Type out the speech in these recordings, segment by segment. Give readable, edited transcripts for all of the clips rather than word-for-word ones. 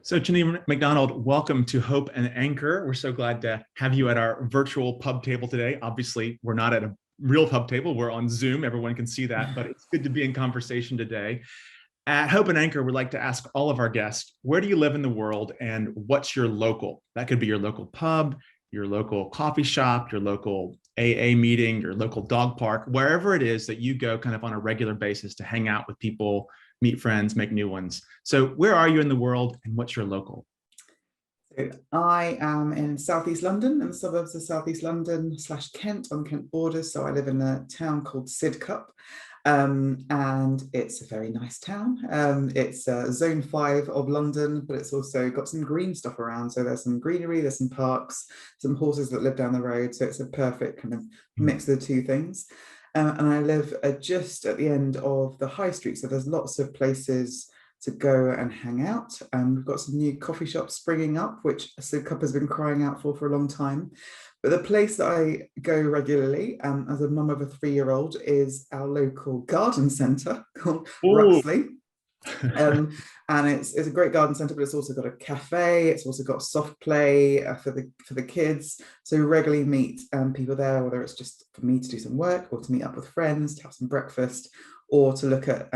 So, Chine McDonald, welcome to Hope and Anchor. We're so glad to have you at our virtual pub table today. Obviously, we're not at a real pub table, we're on Zoom. Everyone can see that, but it's good to be in conversation today. At Hope and Anchor, we'd like to ask all of our guests, where do you live in the world and what's your local? That could be your local pub, your local coffee shop, your local AA meeting, your local dog park, wherever it is that you go kind of on a regular basis to hang out with people, meet friends, make new ones. So where are you in the world and what's your local? So I am in Southeast London, in the suburbs of Southeast London / Kent, on Kent borders. So I live in a town called Sidcup, and it's a very nice town. It's zone 5 of London, but it's also got some green stuff around. So there's some greenery, there's some parks, some horses that live down the road. So it's a perfect kind of mix of the two things. And I live just at the end of the high street. So there's lots of places to go and hang out. We've got some new coffee shops springing up, which Sidcup has been crying out for a long time. But the place that I go regularly, as a mum of a 3-year-old, is our local garden centre called Oh, Ruxley. And it's a great garden centre, but it's also got a cafe. It's also got soft play for the kids. So we regularly meet people there, whether it's just for me to do some work or to meet up with friends, to have some breakfast, or to look at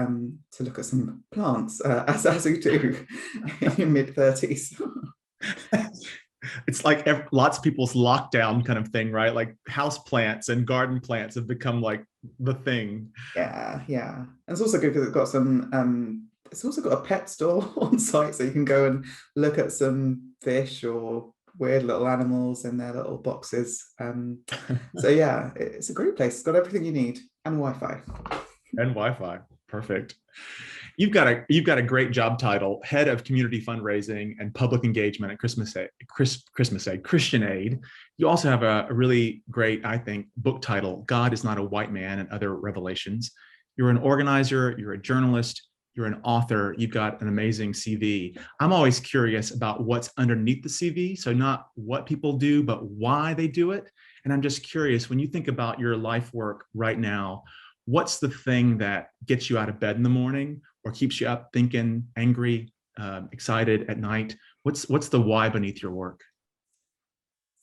some plants, as we do in your mid-30s. it's like lots of people's lockdown kind of thing, right? Like house plants and garden plants have become like the thing. Yeah. And it's also good because it's also got a pet store on site, so you can go and look at some fish or weird little animals in their little boxes. So yeah, it's a great place. It's got everything you need and Wi-Fi. And Wi-Fi. Perfect. You've got a great job title, Head of Community Fundraising and Public Engagement at Christmas Aid, Christian Aid. You also have a really great, I think, book title, God is Not a White Man and Other Revelations. You're an organizer, you're a journalist, you're an author, you've got an amazing CV. I'm always curious about what's underneath the CV. So not what people do, but why they do it. And I'm just curious, when you think about your life work right now, what's the thing that gets you out of bed in the morning or keeps you up thinking, angry, excited at night? What's the why beneath your work?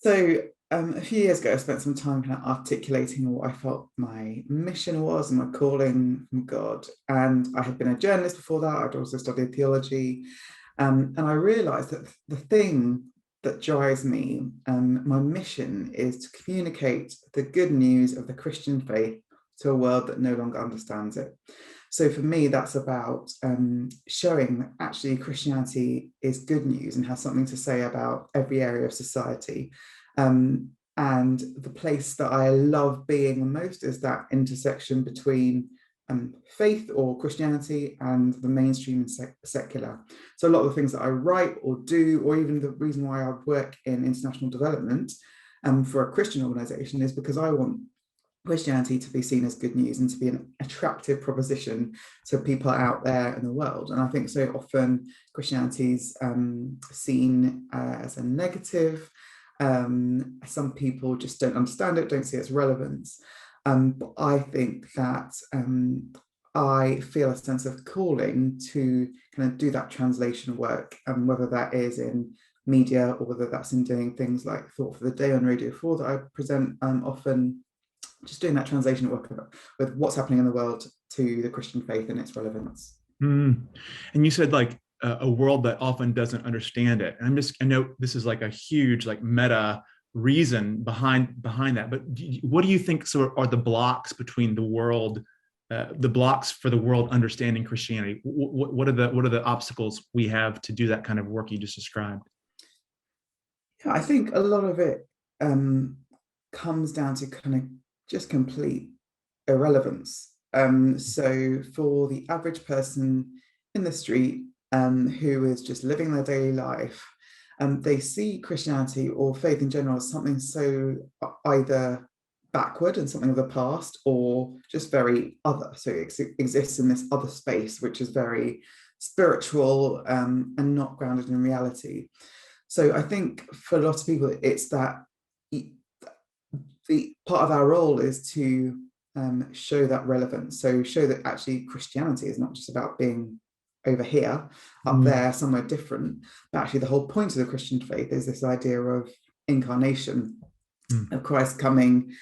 So a few years ago, I spent some time kind of articulating what I felt my mission was and my calling from God. And I had been a journalist before that. I'd also studied theology. And I realized that the thing that drives me, my mission, is to communicate the good news of the Christian faith to a world that no longer understands it. So for me, that's about showing that actually Christianity is good news and has something to say about every area of society. And the place that I love being the most is that intersection between faith or Christianity and the mainstream and secular. So a lot of the things that I write or do, or even the reason why I work in international development for a Christian organization, is because I want Christianity to be seen as good news and to be an attractive proposition to people out there in the world. And I think so often Christianity's seen as a negative. Some people just don't understand it, don't see its relevance. But I think that I feel a sense of calling to kind of do that translation work, whether that is in media or whether that's in doing things like Thought for the Day on Radio 4 that I present often, just doing that translation work with what's happening in the world to the Christian faith and its relevance. And you said like a world that often doesn't understand it. And I know this is like a huge like meta reason behind that, but what do you think sort of are the blocks between the world, the blocks for the world understanding Christianity? What are the obstacles we have to do that kind of work you just described? Yeah, I think a lot of it comes down to kind of just complete irrelevance. So for the average person in the street who is just living their daily life, they see Christianity or faith in general as something so either backward and something of the past or just very other. So it exists in this other space, which is very spiritual and not grounded in reality. So I think for a lot of people, it's that the part of our role is to show that relevance. So show that actually Christianity is not just about being over here, up there, somewhere different. But actually, the whole point of the Christian faith is this idea of incarnation, of Christ coming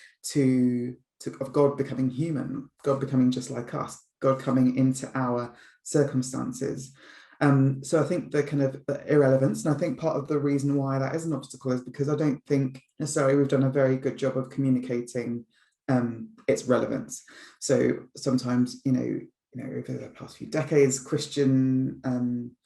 of God becoming human, God becoming just like us, God coming into our circumstances. So I think the kind of the irrelevance, and I think part of the reason why that is an obstacle is because I don't think necessarily we've done a very good job of communicating its relevance. So sometimes, over the past few decades, Christian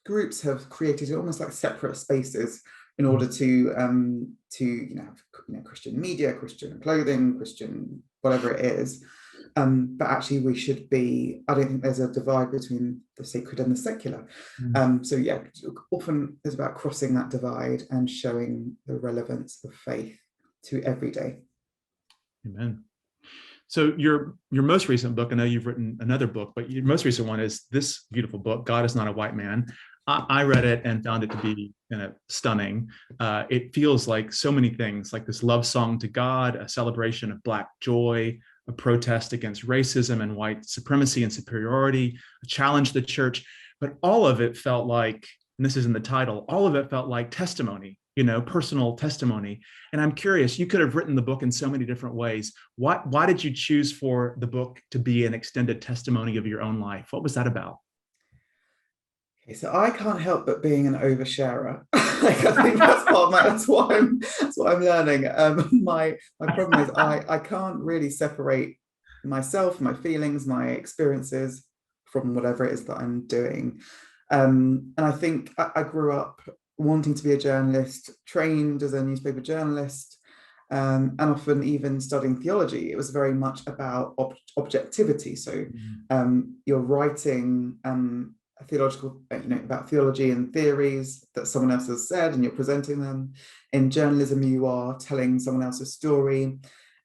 groups have created almost like separate spaces in order to have Christian media, Christian clothing, Christian whatever it is. But actually we should be, I don't think there's a divide between the sacred and the secular. So yeah, often it's about crossing that divide and showing the relevance of faith to every day. Amen. So your most recent book, I know you've written another book, but your most recent one is this beautiful book, God Is Not a White Man. I read it and found it to be stunning. It feels like so many things, like this love song to God, a celebration of Black joy, a protest against racism and white supremacy and superiority, a challenge to the church. But all of it felt like, and this is in the title, all of it felt like testimony, personal testimony. And I'm curious, you could have written the book in so many different ways. Why did you choose for the book to be an extended testimony of your own life? What was that about? Okay, so I can't help but being an oversharer. I think that's part of that's what I'm learning. My problem is I can't really separate myself, my feelings, my experiences from whatever it is that I'm doing. And I think I grew up wanting to be a journalist, trained as a newspaper journalist, and often even studying theology. It was very much about objectivity. So you're writing a theological, about theology and theories that someone else has said, and you're presenting them. In journalism, you are telling someone else's story.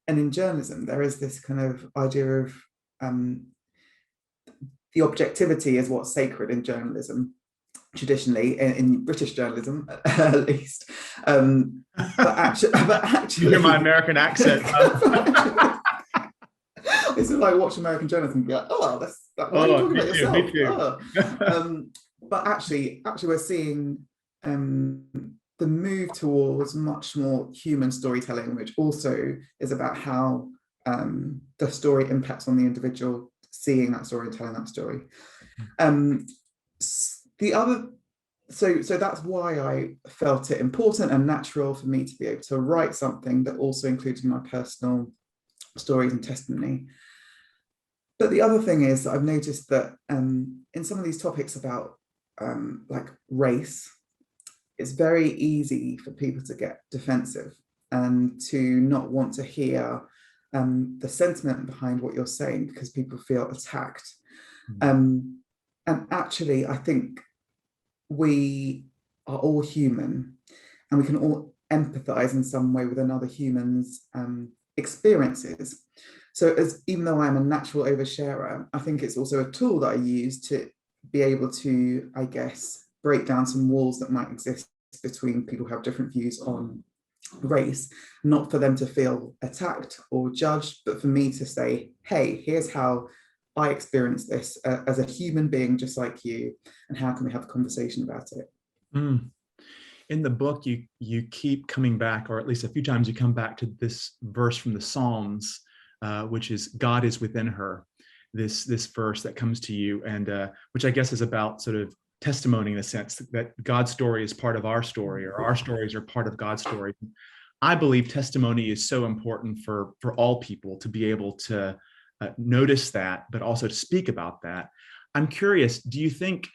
And in journalism, there is this kind of idea of the objectivity is what's sacred in journalism, traditionally, in British journalism, at least. But actually, you hear my American accent. This is like watch American journalism and be like, oh, that's why are you talking about yourself? But actually we're seeing the move towards much more human storytelling, which also is about how the story impacts on the individual seeing that story and telling that story. So that's why I felt it important and natural for me to be able to write something that also included my personal stories and testimony. But the other thing is that I've noticed that in some of these topics about like race, it's very easy for people to get defensive and to not want to hear the sentiment behind what you're saying because people feel attacked. And actually, I think we are all human and we can all empathize in some way with another human's experiences. So even though I'm a natural oversharer, I think it's also a tool that I use to be able to, I guess, break down some walls that might exist between people who have different views on race, not for them to feel attacked or judged, but for me to say, hey, here's how I experience this as a human being just like you, and how can we have a conversation about it? In the book, you keep coming back, or at least a few times you come back to this verse from the Psalms, which is God is within her, this verse that comes to you, and which I guess is about sort of testimony in the sense that God's story is part of our story, or our stories are part of God's story. I believe testimony is so important for all people to be able to notice that, but also to speak about that. I'm curious, do you think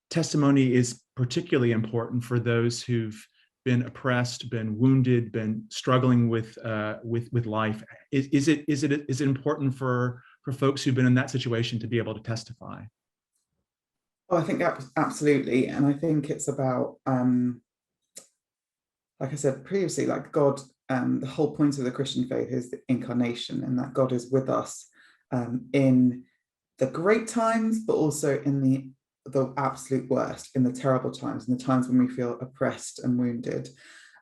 testimony is particularly important for those who've been oppressed, been wounded, been struggling with life? Is it important for folks who've been in that situation to be able to testify? Oh, I think absolutely, and I think it's about, like I said previously, like God. The whole point of the Christian faith is the incarnation, and that God is with us in the great times, but also in the absolute worst, in the terrible times, in the times when we feel oppressed and wounded.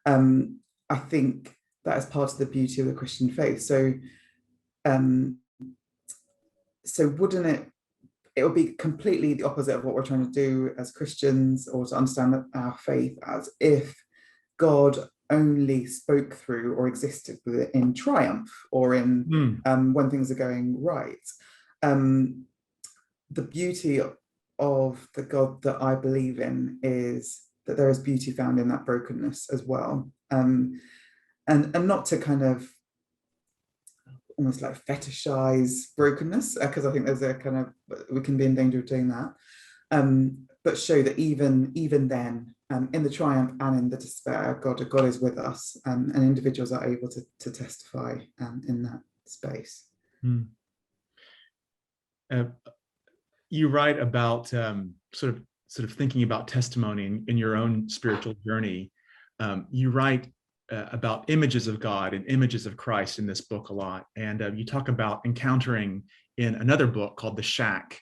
I think that is part of the beauty of the Christian faith. So wouldn't it it would be completely the opposite of what we're trying to do as Christians, or to understand our faith as, if God only spoke through or existed in triumph, or in when things are going right. The beauty of the God that I believe in is that there is beauty found in that brokenness as well. And not to kind of almost like fetishize brokenness, because I think there's a kind of, we can be in danger of doing that. But show that even then, in the triumph and in the despair, God is with us, and individuals are able to testify in that space. You write about sort of thinking about testimony in your own spiritual journey. You write about images of God and images of Christ in this book a lot, and you talk about encountering in another book called The Shack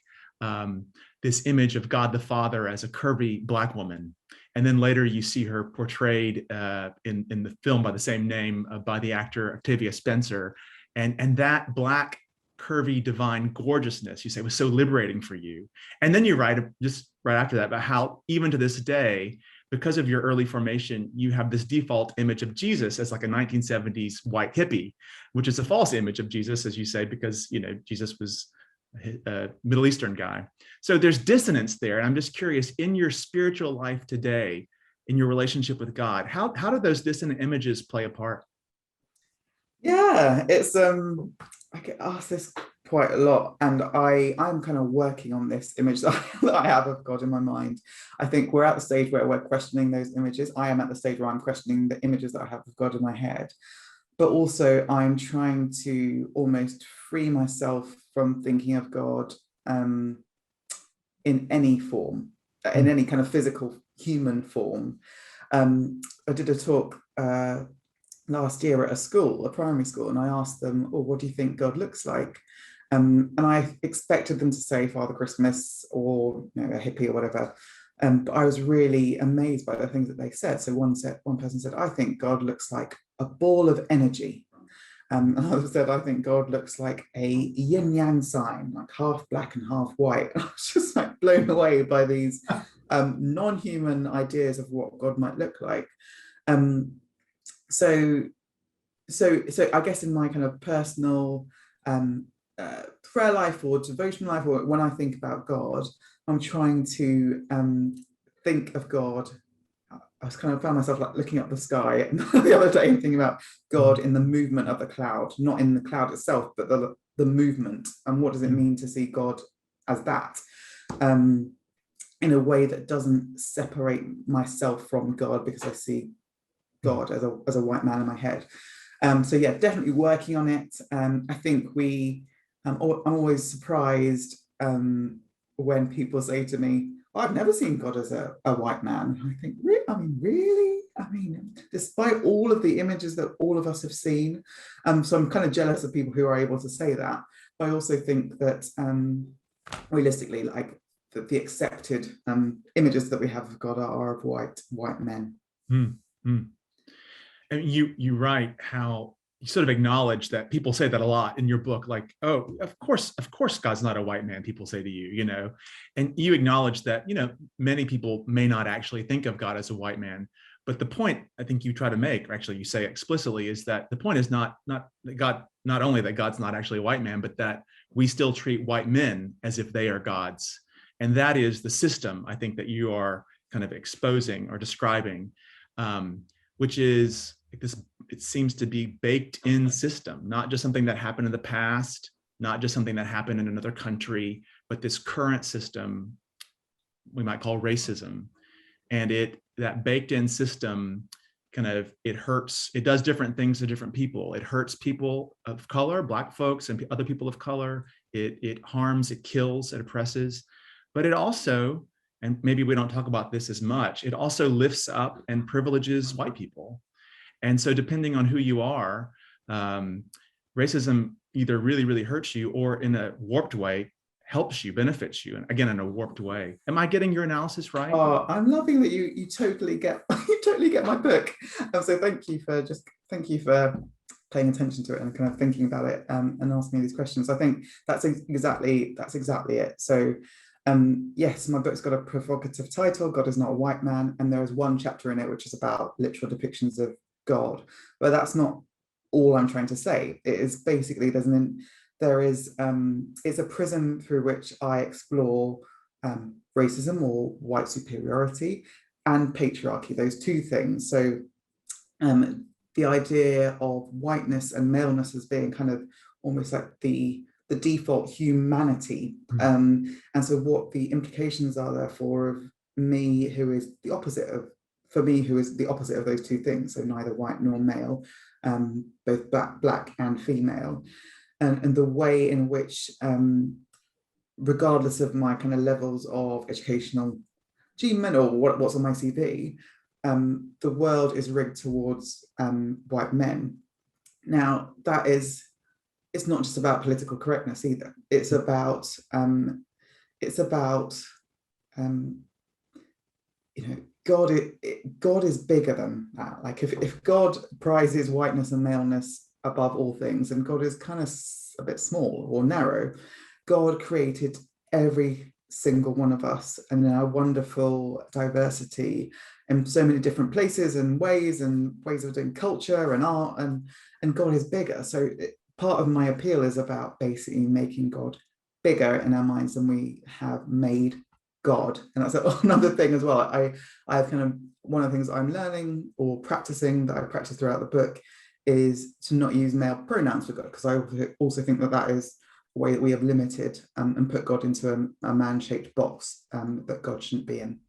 this image of God the Father as a curvy Black woman. And then later you see her portrayed in the film by the same name by the actor Octavia Spencer. And that Black, curvy, divine gorgeousness, you say, was so liberating for you. And then you write just right after that about how even to this day, because of your early formation, you have this default image of Jesus as like a 1970s white hippie, which is a false image of Jesus, as you say, because, you know, Jesus was a Middle Eastern guy. So there's dissonance there. And I'm just curious, in your spiritual life today, in your relationship with God, how do those dissonant images play a part? Yeah, it's I get asked this quite a lot, and I'm kind of working on this image that I have of God in my mind. I think we're at the stage where we're questioning those images. I am at the stage where I'm questioning the images that I have of God in my head, but also I'm trying to almost free myself from thinking of God in any form, in any kind of physical human form. I did a talk last year at a school, a primary school, and I asked them, "Oh, what do you think God looks like?" And I expected them to say Father Christmas, or, you know, a hippie or whatever. But I was really amazed by the things that they said. So one person said, "I think God looks like a ball of energy." Another said, "I think God looks like a yin yang sign, like half black and half white." I was just like blown away by these non-human ideas of what God might look like. So I guess in my kind of personal prayer life or devotional life, or when I think about God, I'm trying to think of God. I was kind of found myself like looking up the sky the other day and thinking about God in the movement of the cloud, not in the cloud itself, but the movement, and what does it mean to see God as that, in a way that doesn't separate myself from God, because I see God as a white man in my head. So yeah, definitely working on it. I think I'm always surprised when people say to me, "Oh, I've never seen God as a white man." I think, really? I mean, despite all of the images that all of us have seen. So I'm kind of jealous of people who are able to say that. But I also think that realistically, like the accepted images that we have of God are of white men. And you write how you sort of acknowledge that people say that a lot in your book, like, "Oh, of course God's not a white man," people say to you, you know, and you acknowledge that, you know, many people may not actually think of God as a white man. But the point I think you try to make, or actually you say explicitly, is that the point is not that God, not only that God's not actually a white man, but that we still treat white men as if they are gods. And that is the system, I think, that you are kind of exposing or describing, which is this, it seems to be baked in system, not just something that happened in the past, not just something that happened in another country, but this current system we might call racism. And that baked in system kind of, it hurts, it does different things to different people. It hurts people of color, Black folks and other people of color. It harms, it kills, it oppresses, but it also, and maybe we don't talk about this as much, it also lifts up and privileges white people. And so depending on who you are, racism either really, really hurts you, or in a warped way, helps you, benefits you, and again, in a warped way. Am I getting your analysis right? Oh, I'm loving that you totally get you totally get my book. So thank you for paying attention to it and kind of thinking about it, and asking me these questions. I think that's exactly it. So yes, my book's got a provocative title, God is Not a White Man, and there is one chapter in it which is about literal depictions of God, but that's not all I'm trying to say. It is basically it's a prism through which I explore racism or white superiority and patriarchy, those two things. So the idea of whiteness and maleness as being kind of almost like the default humanity. And so what the implications are therefore of me, who is the opposite of those two things, so neither white nor male, both black and female, and the way in which, regardless of my kind of levels of educational achievement or what's on my CV, the world is rigged towards white men. Now, it's not just about political correctness either. It's about God is bigger than that. Like if God prizes whiteness and maleness above all things, and God is kind of a bit small or narrow, God created every single one of us and our wonderful diversity in so many different places and ways of doing culture and art, and God is bigger. So part of my appeal is about basically making God bigger in our minds than we have made God. And that's another thing as well. I have kind of, one of the things I'm learning or practicing, that I practice throughout the book, is to not use male pronouns for God, because I also think that is a way that we have limited and put God into a man-shaped box that God shouldn't be in.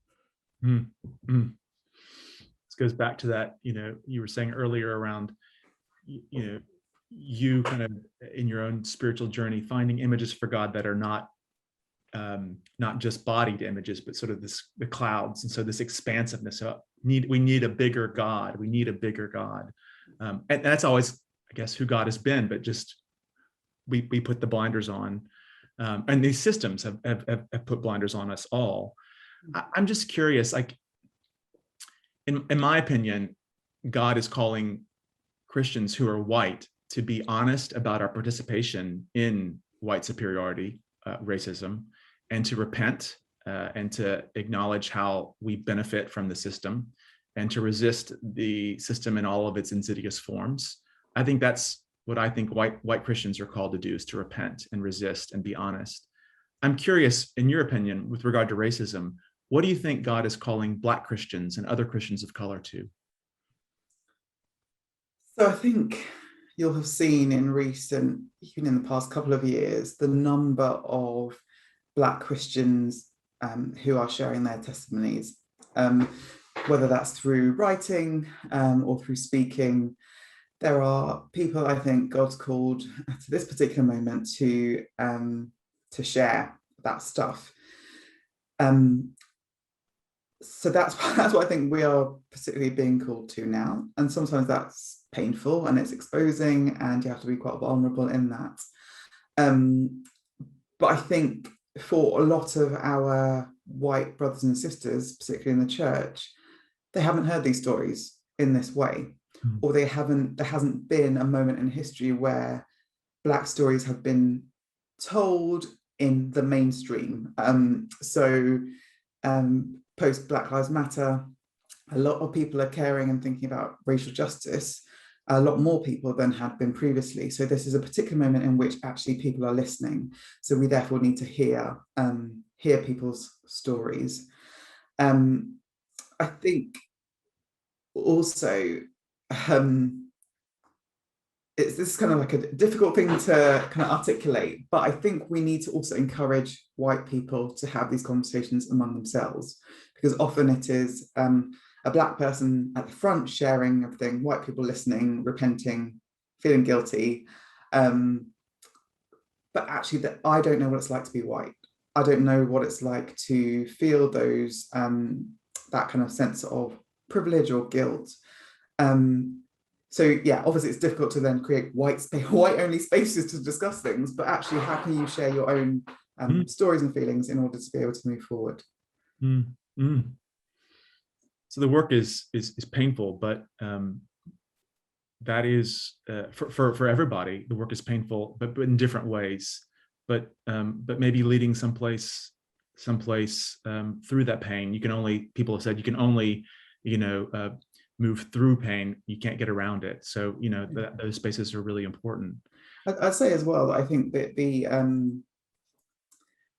This goes back to that, you were saying earlier around, you kind of in your own spiritual journey, finding images for God that are not just bodied images, but sort of the clouds. And so this expansiveness, we need a bigger God. We need a bigger God. And that's always, I guess, who God has been, but just we put the blinders on. And these systems have put blinders on us all. I'm just curious, like, in my opinion, God is calling Christians who are white to be honest about our participation in white superiority, racism, and to repent and to acknowledge how we benefit from the system and to resist the system in all of its insidious forms. I think that's what I think white Christians are called to do, is to repent and resist and be honest. I'm curious, in your opinion, with regard to racism, what do you think God is calling Black Christians and other Christians of color to? So I think you'll have seen even in the past couple of years, the number of Black Christians who are sharing their testimonies, whether that's through writing or through speaking. There are people, I think God's called to this particular moment to share that stuff. So that's what I think we are particularly being called to now. And sometimes that's painful and it's exposing, and you have to be quite vulnerable in that. But I think for a lot of our white brothers and sisters, particularly in the church, they haven't heard these stories in this way, or there hasn't been a moment in history where Black stories have been told in the mainstream. Post Black Lives Matter, a lot of people are caring and thinking about racial justice, a lot more people than had been previously. So this is a particular moment in which actually people are listening. So we therefore need to hear people's stories. I think also, this is kind of like a difficult thing to kind of articulate, but I think we need to also encourage white people to have these conversations among themselves, because often it is a Black person at the front sharing everything, white people listening, repenting, feeling guilty. But actually, that I don't know what it's like to be white. I don't know what it's like to feel those that kind of sense of privilege or guilt. So yeah, obviously it's difficult to then create white-only spaces to discuss things, but actually, how can you share your own stories and feelings in order to be able to move forward? So the work is painful, but that is for everybody. The work is painful, but in different ways. But maybe leading someplace through that pain. You can only, people have said, you can only, move through pain. You can't get around it. So those spaces are really important. I'd say as well that I think that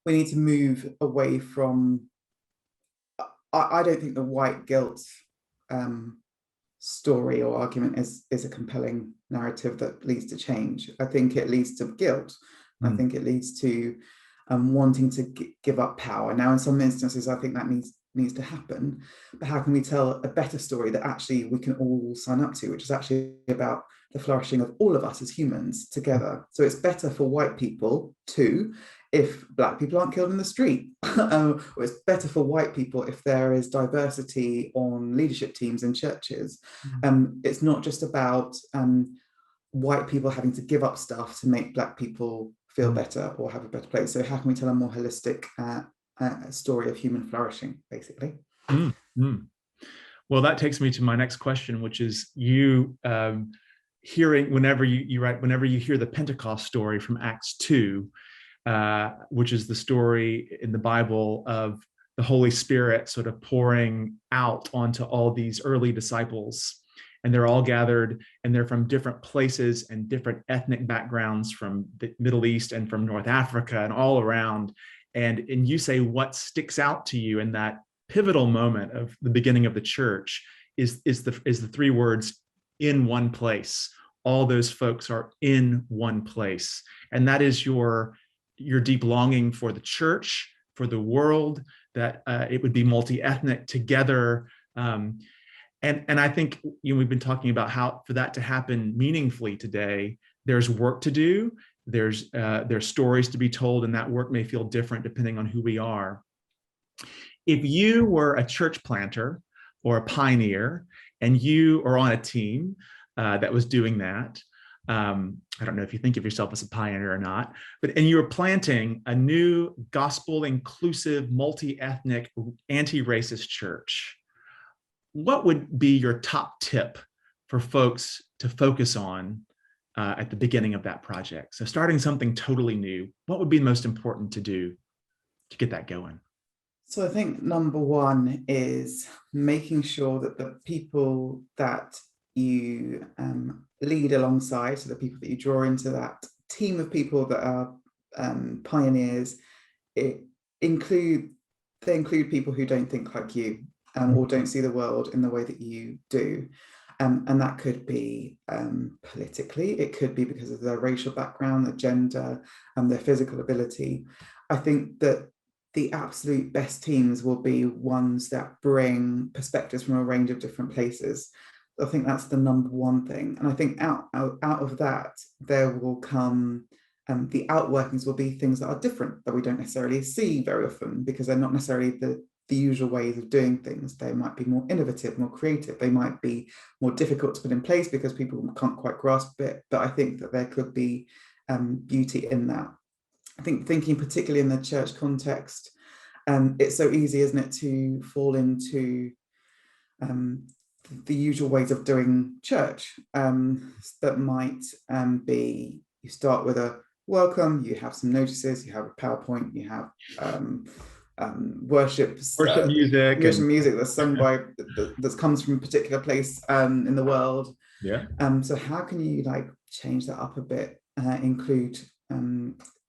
we need to move away from. I don't think the white guilt story or argument is a compelling narrative that leads to change. I think it leads to guilt. I think it leads to wanting to give up power. Now, in some instances, I think that needs to happen. But how can we tell a better story that actually we can all sign up to, which is actually about the flourishing of all of us as humans together? So it's better for white people too if Black people aren't killed in the street. Or it's better for white people if there is diversity on leadership teams in churches. It's not just about white people having to give up stuff to make Black people feel better or have a better place. So how can we tell a more holistic story of human flourishing, basically? Well, that takes me to my next question, which is you hearing, whenever you hear the Pentecost story from Acts 2, which is the story in the Bible of the Holy Spirit sort of pouring out onto all these early disciples. And they're all gathered, and they're from different places and different ethnic backgrounds, from the Middle East and from North Africa and all around. And you say what sticks out to you in that pivotal moment of the beginning of the church is the three words, in one place. All those folks are in one place. And that is your deep longing for the church, for the world, that it would be multi-ethnic together. And I think we've been talking about how for that to happen meaningfully today, there's work to do. There's stories to be told, and that work may feel different depending on who we are. If you were a church planter or a pioneer, and you are on a team that was doing that, I don't know if you think of yourself as a pioneer or not, and you were planting a new gospel-inclusive, multi-ethnic, anti-racist church, what would be your top tip for folks to focus on at the beginning of that project? So starting something totally new, what would be most important to do to get that going? So I think number one is making sure that the people that you lead alongside, so the people that you draw into that team of people that are pioneers, they include people who don't think like you, or don't see the world in the way that you do. And that could be politically, it could be because of their racial background, their gender, and their physical ability. I think that the absolute best teams will be ones that bring perspectives from a range of different places. I think that's the number one thing. And I think out of that, there will come, the outworkings will be things that are different, that we don't necessarily see very often, because they're not necessarily the usual ways of doing things. They might be more innovative, more creative. They might be more difficult to put in place because people can't quite grasp it. But I think that there could be beauty in that. I think thinking particularly in the church context, it's so easy, isn't it, to fall into the usual ways of doing church that might be, you start with a welcome, you have some notices, you have a PowerPoint, you have worship music that's sung by that comes from a particular place in the world. So how can you change that up a bit, include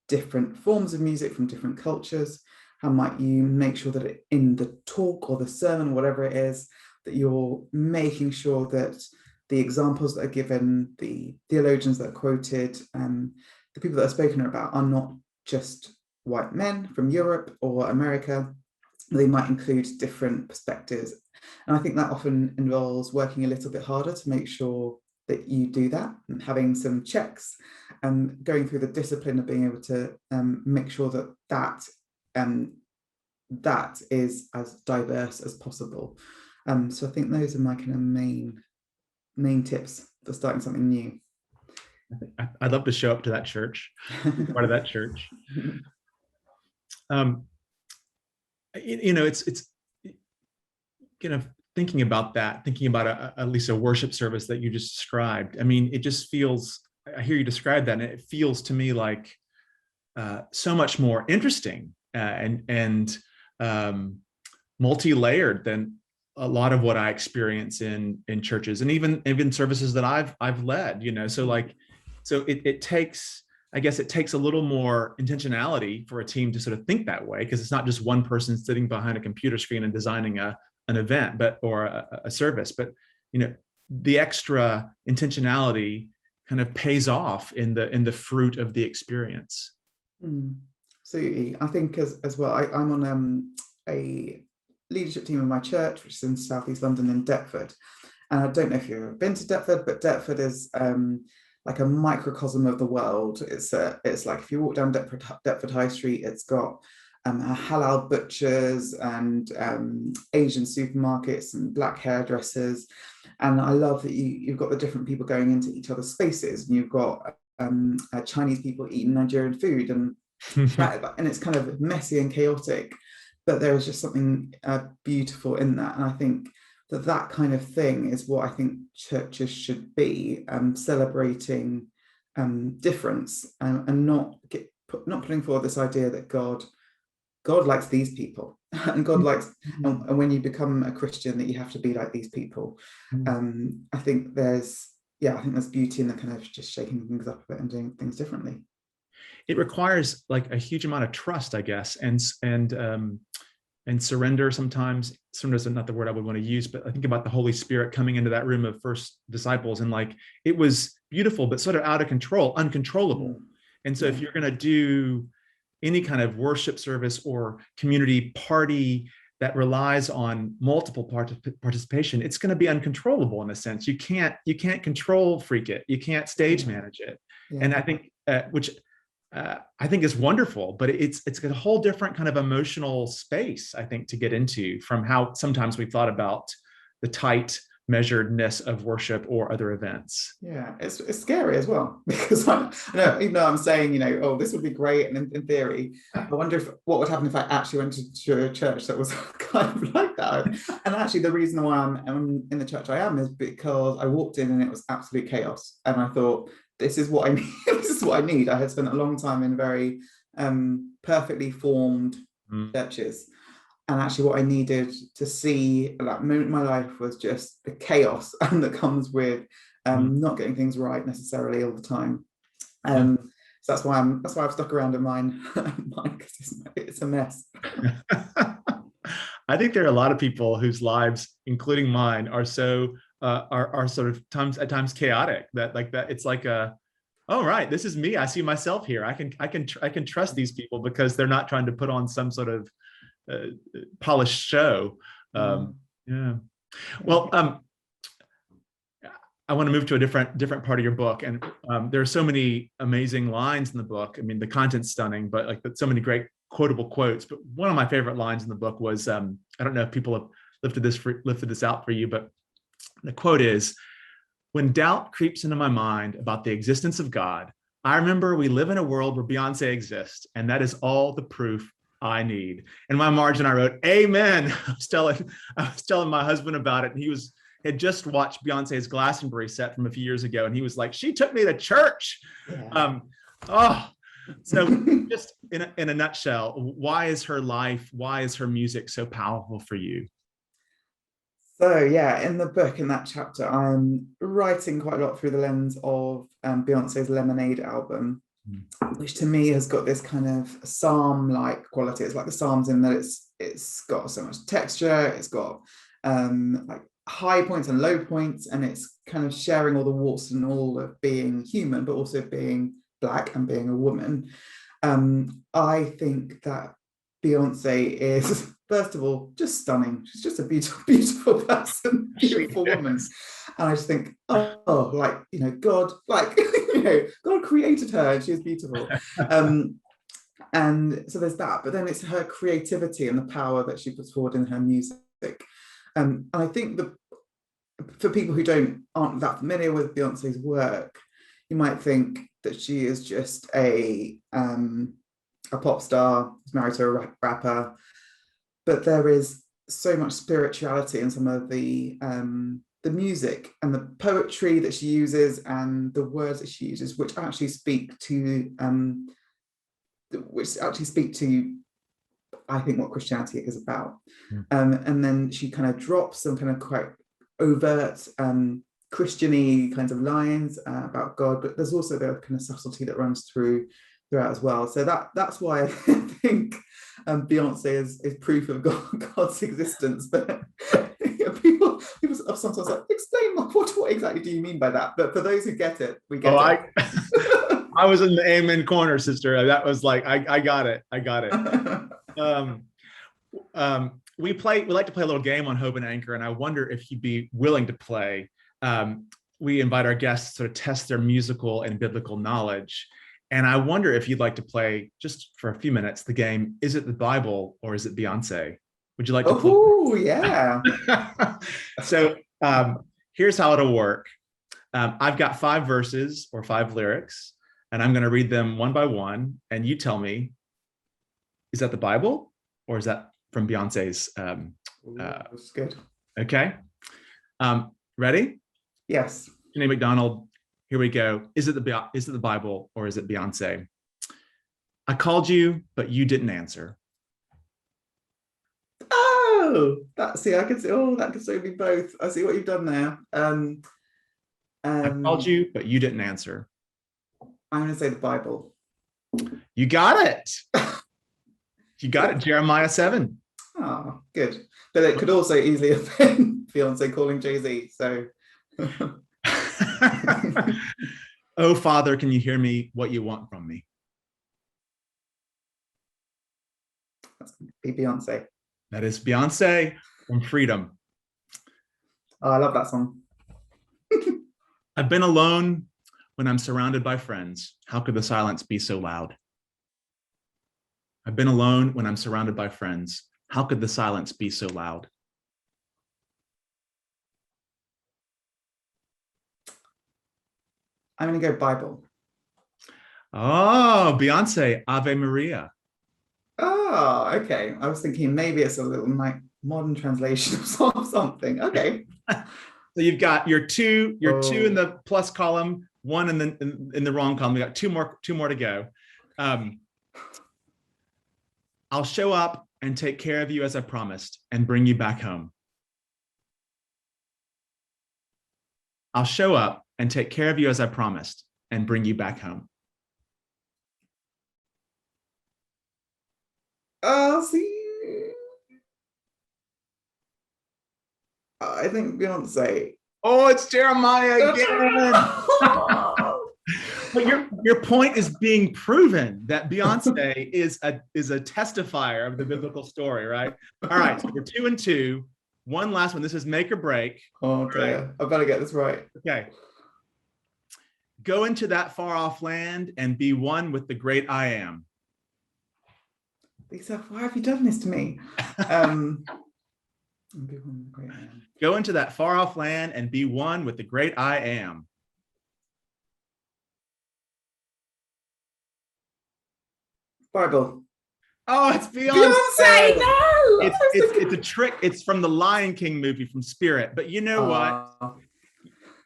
different forms of music from different cultures? How might you make sure that in the talk or the sermon, whatever it is, that you're making sure that the examples that are given, the theologians that are quoted, the people that are spoken about are not just white men from Europe or America. They might include different perspectives. And I think that often involves working a little bit harder to make sure that you do that, and having some checks and going through the discipline of being able to make sure that that is as diverse as possible. So I think those are my kind of main tips for starting something new. I'd love to show up to that church, part of that church. It's thinking about that, thinking about at least a worship service that you just described, I mean, it just feels, I hear you describe that, and it feels to me like so much more interesting and multi-layered than a lot of what I experience in churches, and even services that I've led, you know. So like, so it takes, I guess it takes a little more intentionality for a team to sort of think that way, because it's not just one person sitting behind a computer screen and designing an event, or a service, but you know, the extra intentionality kind of pays off in the fruit of the experience. Absolutely. I think as well, I'm on a leadership team in my church, which is in Southeast London in Deptford. And I don't know if you've ever been to Deptford, but Deptford is like a microcosm of the world. It's like if you walk down Deptford High Street, it's got halal butchers and Asian supermarkets and black hairdressers. And I love that you've got the different people going into each other's spaces, and you've got Chinese people eating Nigerian food, and it's kind of messy and chaotic, but there is just something beautiful in that. And I think that kind of thing is what I think churches should be, celebrating difference, and not putting forward this idea that God likes these people, and God likes, and when you become a Christian, that you have to be like these people. I think there's beauty in the kind of just shaking things up a bit and doing things differently. It requires like a huge amount of trust, I guess, and surrender sometimes. Surrender is not the word I would want to use, but I think about the Holy Spirit coming into that room of first disciples, and like, it was beautiful, but sort of out of control, uncontrollable. And so if you're going to do any kind of worship service or community party that relies on multiple participation, it's going to be uncontrollable in a sense. You can't control freak it. You can't stage manage it. And I think, which I think is wonderful, but it's a whole different kind of emotional space, I think, to get into from how sometimes we've thought about the tight measuredness of worship or other events. Yeah, it's scary as well, because I know, even though I'm saying, you know, oh, this would be great, and in theory, I wonder what would happen if I actually went to a church that was kind of like that. And actually, the reason why I'm in the church I am is because I walked in and it was absolute chaos, and I thought, this is what I need. This is what I need. I had spent a long time in very perfectly formed churches. And actually what I needed to see, like, my life was just the chaos that comes with not getting things right necessarily all the time. So that's why I've stuck around in mine, because it's a mess. I think there are a lot of people whose lives, including mine, are so are sort of at times chaotic, that it's like oh, right, this is me. I see myself here. I can trust these people because they're not trying to put on some sort of polished show. Yeah. Well, I want to move to a different part of your book, and there are so many amazing lines in the book. I mean, the content's stunning, but like, so many great quotable quotes. But one of my favorite lines in the book was, I don't know if people have lifted this out for you, but the quote is, "When doubt creeps into my mind about the existence of God, I remember we live in a world where Beyoncé exists, and that is all the proof I need." In my margin, I wrote, "Amen." I was telling my husband about it, and he had just watched Beyonce's Glastonbury set from a few years ago, and he was like, "She took me to church." Yeah. So just in a nutshell, why is her music so powerful for you? So yeah, in the book, in that chapter, I'm writing quite a lot through the lens of Beyonce's Lemonade album, which to me has got this kind of psalm-like quality. It's like the Psalms in that it's got so much texture, it's got like high points and low points, and it's kind of sharing all the warts and all of being human, but also being Black and being a woman. I think that Beyonce is, first of all, just stunning. She's just a beautiful, beautiful person, beautiful woman. And I just think, oh, like, you know, God, like, you know, God created her and she is beautiful. And so there's that, but then it's her creativity and the power that she puts forward in her music. And I think that for people who aren't that familiar with Beyonce's work, you might think that she is just a pop star who's married to a rapper, but there is so much spirituality in some of the music and the poetry that she uses and the words that she uses, which actually speak to I think what Christianity is about. And then she kind of drops some kind of quite overt Christian-y kinds of lines about God, but there's also the kind of subtlety that runs throughout as well. So that's why I think Beyoncé is proof of God's existence. But people are sometimes like, explain what exactly do you mean by that? But for those who get it, we get it. I was in the amen corner, sister. That was like, I got it. I got it. We like to play a little game on Hope and Anchor, and I wonder if you'd be willing to play. We invite our guests to sort of test their musical and biblical knowledge. And I wonder if you'd like to play, just for a few minutes, the game, is it the Bible or is it Beyonce? Would you like to play? Oh, yeah. So here's how it'll work. I've got 5 verses or 5 lyrics, and I'm going to read them one by one. And you tell me, is that the Bible or is that from Beyonce's? That's good. Okay. Ready? Yes. Chine McDonald, here we go. Is it the Bible or is it Beyonce? I called you, but you didn't answer. Oh, I can see. Oh, that could so be both. I see what you've done there. I called you, but you didn't answer. I'm going to say the Bible. You got it. You got it. Jeremiah 7. Oh, good. But it could also easily have been Beyonce calling Jay-Z. So. Oh, Father, can you hear me? What you want from me? That's going to be Beyonce. That is Beyonce from Freedom. Oh, I love that song. I've been alone when I'm surrounded by friends. How could the silence be so loud? I've been alone when I'm surrounded by friends. How could the silence be so loud? I'm going to go Bible. Oh, Beyonce, Ave Maria. Oh, okay. I was thinking maybe it's a little like modern translation of something. Okay. So you've got your two in the plus column, 1 in the wrong column. We got two more to go. I'll show up and take care of you as I promised and bring you back home. I'll show up and take care of you as I promised and bring you back home. See, I think Beyonce. Oh, it's Jeremiah again. But your point is being proven that Beyonce is a testifier of the biblical story, right? All right, so we're 2 and 2. One last one. This is make or break. Oh dear, right. I better get this right. Okay. Go into that far off land and be one with the great I am. Lisa, why have you done this to me? Go into that far off land and be one with the great I am. Bible. Oh, it's Beyonce. Beyonce, no! It's a trick. It's from the Lion King movie from Spirit. But you know what?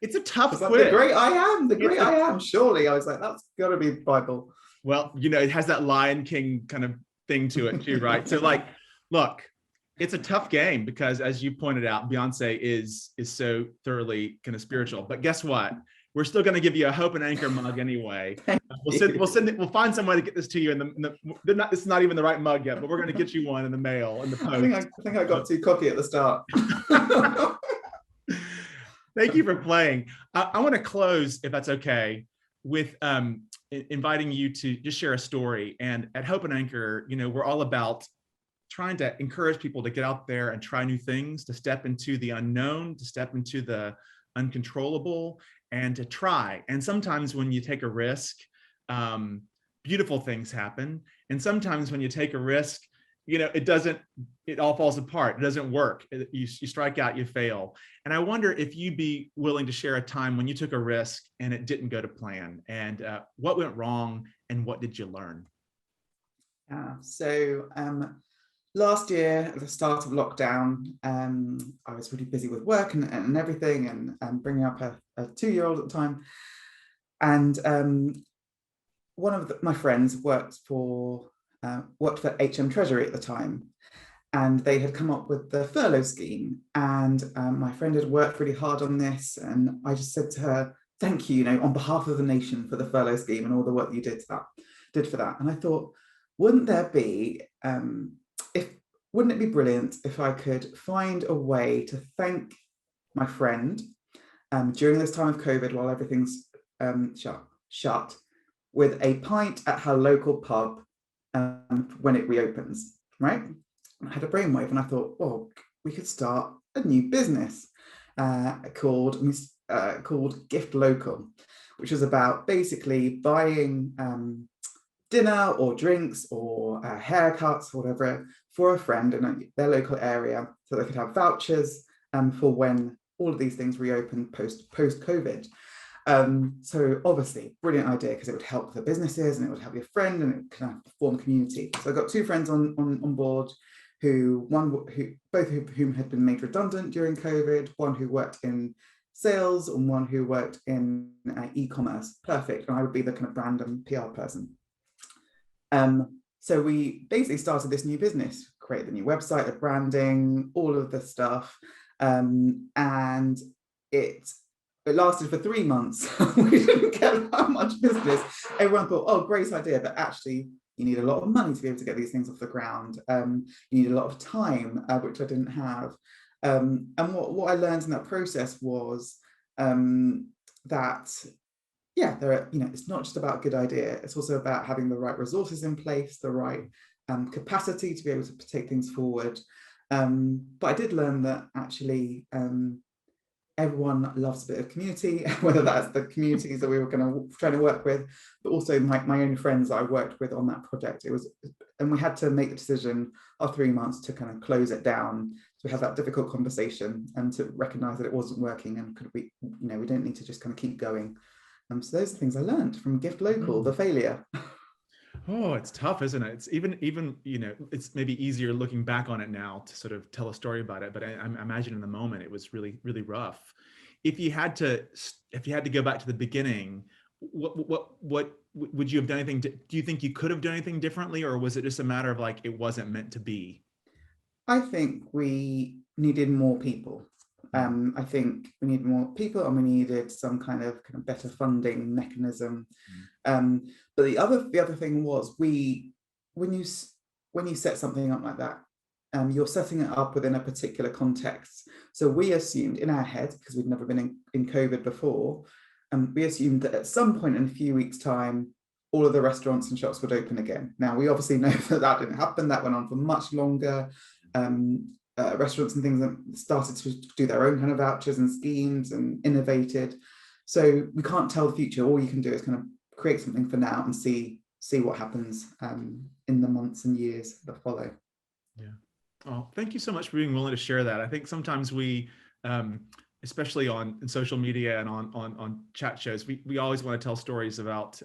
It's a tough quiz. The great I am. The great I am. Surely, I was like, that's got to be Bible. Well, you know, it has that Lion King kind of thing to it too, right? So, like, look, it's a tough game because, as you pointed out, Beyonce is so thoroughly kind of spiritual. But guess what? We're still going to give you a Hope and Anchor mug anyway. We'll find some way to get this to you. This is not even the right mug yet, but we're going to get you one in the mail, in the post. I think I got too cocky at the start. Thank you for playing. I want to close, if that's okay, with inviting you to just share a story. And at Hope and Anchor, you know, we're all about trying to encourage people to get out there and try new things, to step into the unknown, to step into the uncontrollable, and to try. And sometimes when you take a risk, beautiful things happen. And sometimes when you take a risk, you know, it all falls apart. It doesn't work. You strike out, you fail. And I wonder if you'd be willing to share a time when you took a risk and it didn't go to plan, and what went wrong and what did you learn? So last year, at the start of lockdown, I was really busy with work and everything, and bringing up a 2-year-old at the time. And one of my friends worked for HM Treasury at the time, and they had come up with the furlough scheme. And my friend had worked really hard on this, and I just said to her, "Thank you, on behalf of the nation, for the furlough scheme and all the work you did for that." And I thought, wouldn't there be if wouldn't it be brilliant if I could find a way to thank my friend during this time of COVID, while everything's shut, with a pint at her local pub when it reopens, right? I had a brainwave, and I thought, well, we could start a new business called Gift Local, which is about basically buying dinner or drinks or haircuts or whatever for a friend in their local area, so they could have vouchers for when all of these things reopen post COVID. So obviously, brilliant idea, because it would help the businesses and it would help your friend, and it can form community. So I got 2 friends on board, both of whom had been made redundant during COVID. One who worked in sales, and one who worked in e-commerce. Perfect, and I would be the kind of brand and PR person. So we basically started this new business, create the new website, the branding, all of the stuff, and it lasted for 3 months. We didn't get that much business. Everyone thought, oh, great idea, but actually you need a lot of money to be able to get these things off the ground. You need a lot of time, which I didn't have. And what I learned in that process was that, yeah, it's not just about a good idea. It's also about having the right resources in place, the right capacity to be able to take things forward. But I did learn that actually everyone loves a bit of community, whether that's the communities that we were trying to work with, but also my own friends that I worked with on that project. And we had to make the decision after 3 months to kind of close it down. So we had that difficult conversation and to recognize that it wasn't working, and we don't need to just kind of keep going. So those are things I learned from Gift Local, the failure. Oh, it's tough, isn't it? It's even it's maybe easier looking back on it now to sort of tell a story about it. But I imagine in the moment it was really, really rough. If you had to go back to the beginning, what would you have done anything? Do you think you could have done anything differently, or was it just a matter of like it wasn't meant to be? I think we needed more people. I think we needed more people, and we needed some kind of better funding mechanism. But the other thing was, when you set something up like that, you're setting it up within a particular context. So we assumed in our head, because we'd never been in COVID before, we assumed that at some point in a few weeks' time, all of the restaurants and shops would open again. Now, we obviously know that didn't happen. That went on for much longer. Restaurants and things that started to do their own kind of vouchers and schemes and innovated. So we can't tell the future. All you can do is kind of create something for now and see what happens in the months and years that follow. Yeah. Oh, thank you so much for being willing to share that. I think sometimes we, especially in social media and on chat shows, we always want to tell stories about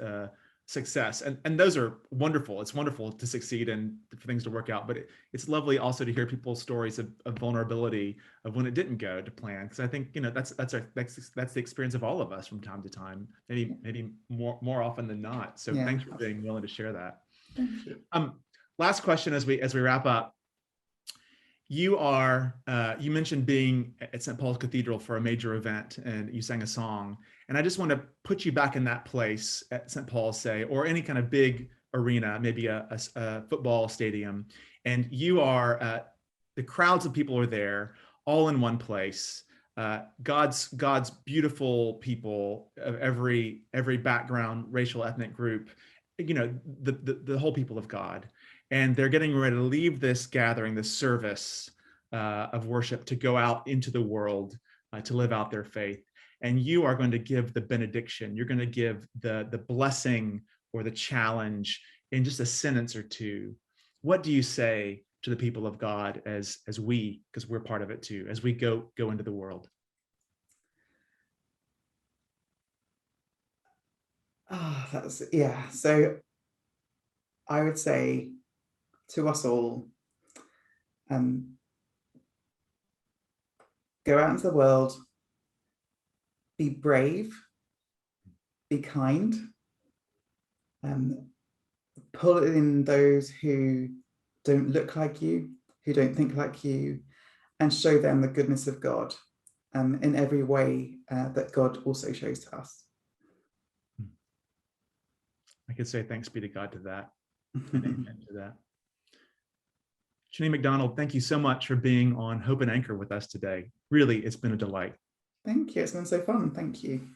success, and those are wonderful. It's wonderful to succeed and for things to work out, but it's lovely also to hear people's stories of vulnerability, of when it didn't go to plan, because I think that's the experience of all of us from time to time, maybe more often than not. So yeah, thanks for being willing to share that. Thank you. Last question as we wrap up. You mentioned being at St. Paul's Cathedral for a major event, and you sang a song. And I just want to put you back in that place at St. Paul's, say, or any kind of big arena, maybe a football stadium. And you are, the crowds of people are there, all in one place. God's beautiful people of every background, racial, ethnic group, the whole people of God. And they're getting ready to leave this gathering, this service of worship, to go out into the world to live out their faith. And you are going to give the benediction. You're going to give the blessing or the challenge in just a sentence or two. What do you say to the people of God as we, because we're part of it too, as we go into the world? So I would say to us all, Go out into the world, be brave, be kind, pull in those who don't look like you, who don't think like you, and show them the goodness of God in every way that God also shows to us. I could say thanks be to God to that, and amen to that. Chine McDonald, thank you so much for being on Hope and Anchor with us today. Really, it's been a delight. Thank you. It's been so fun. Thank you.